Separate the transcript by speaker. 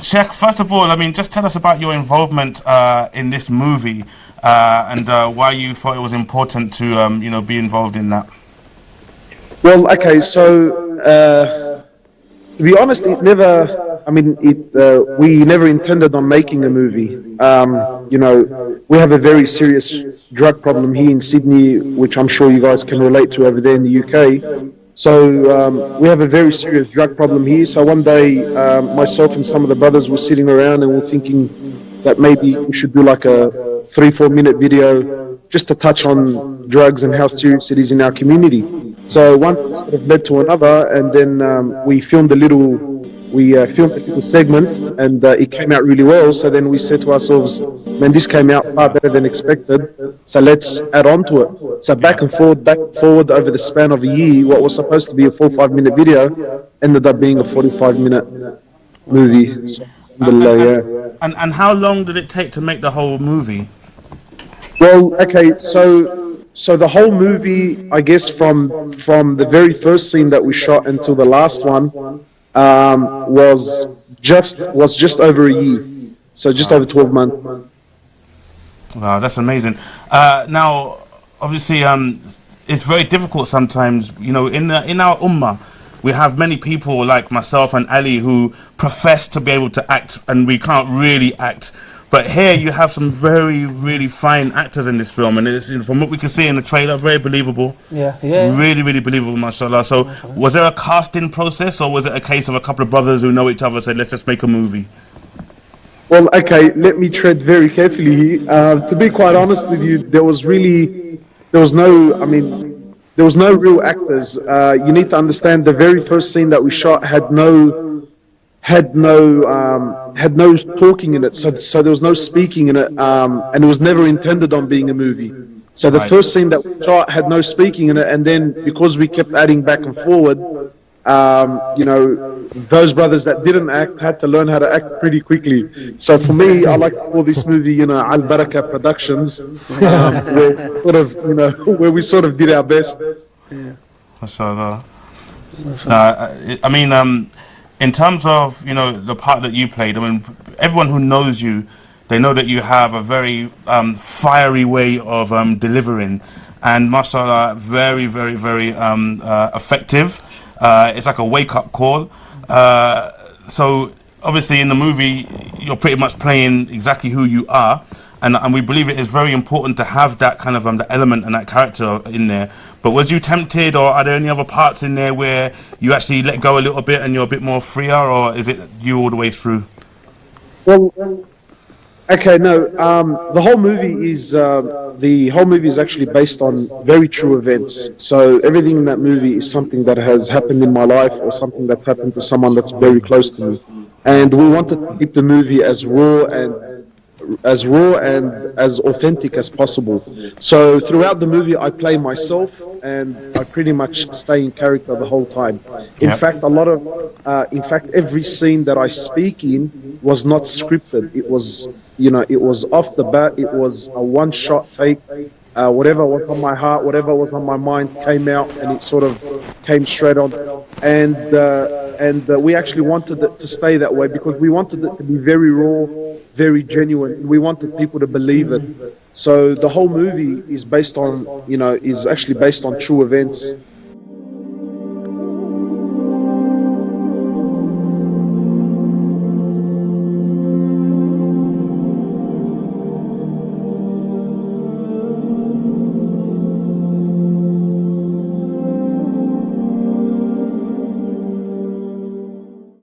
Speaker 1: Sheikh, first of all, I mean, just tell us about your involvement in this movie and why you thought it was important to, be involved in that.
Speaker 2: Well, okay, so to be honest, it never. I mean, we never intended on making a movie. We have a very serious drug problem here in Sydney, which I'm sure you guys can relate to over there in the UK. So we have a very serious drug problem here. So one day, myself and some of the brothers were sitting around and we're thinking that maybe we should do like a 3-4 minute video just to touch on drugs and how serious it is in our community. So one thing sort of led to another, and then we filmed a little segment, and it came out really well. So then we said to ourselves, man, this came out far better than expected, so let's add on to it. So back and forward over the span of a year, what was supposed to be a 4-5 minute video ended up being a 45-minute movie. So,
Speaker 1: and how long did it take to make the whole movie?
Speaker 2: Well, okay, so the whole movie, I guess from the very first scene that we shot until the last one, was just over a year, so just over 12 months.
Speaker 1: Wow, that's amazing. Now, obviously, it's very difficult sometimes. In our ummah, we have many people like myself and Ali who profess to be able to act, and we can't really act. But here you have some very, really fine actors in this film, and it's, from what we can see in the trailer, very believable.
Speaker 3: Yeah.
Speaker 1: Really, really believable, mashallah. So, was there a casting process, or was it a case of a couple of brothers who know each other said, let's just make a movie?
Speaker 2: Well, okay, let me tread very carefully here. To be quite honest with you, there was no real actors. You need to understand the very first scene that we shot had no talking in it, so there was no speaking in it, and it was never intended on being a movie. So the first scene that we shot had no speaking in it, and then because we kept adding back and forward, those brothers that didn't act had to learn how to act pretty quickly. So for me, I like to call this movie, Al Baraka Productions, where we sort of did our best.
Speaker 1: Mashallah. I mean, in terms of the part that you played, I mean, everyone who knows you, they know that you have a very fiery way of delivering, and mashallah, very, very, very effective. It's like a wake-up call. So obviously in the movie, you're pretty much playing exactly who you are, and we believe it is very important to have that kind of the element and that character in there. But was you tempted, or are there any other parts in there where you actually let go a little bit and you're a bit more freer, or is it you all the way through?
Speaker 2: Well, okay, no. The whole movie is actually based on very true events. So everything in that movie is something that has happened in my life, or something that's happened to someone that's very close to me. And we wanted to keep the movie as raw and as authentic as possible. So throughout the movie, I play myself, and I pretty much stay in character the whole time. In fact, every scene that I speak in was not scripted. It was, it was off the bat. It was a one-shot take. Whatever was on my heart, whatever was on my mind came out, and it sort of came straight on. And we actually wanted it to stay that way because we wanted it to be very raw, very genuine. We wanted people to believe it. So the whole movie is based on, is actually based on true events.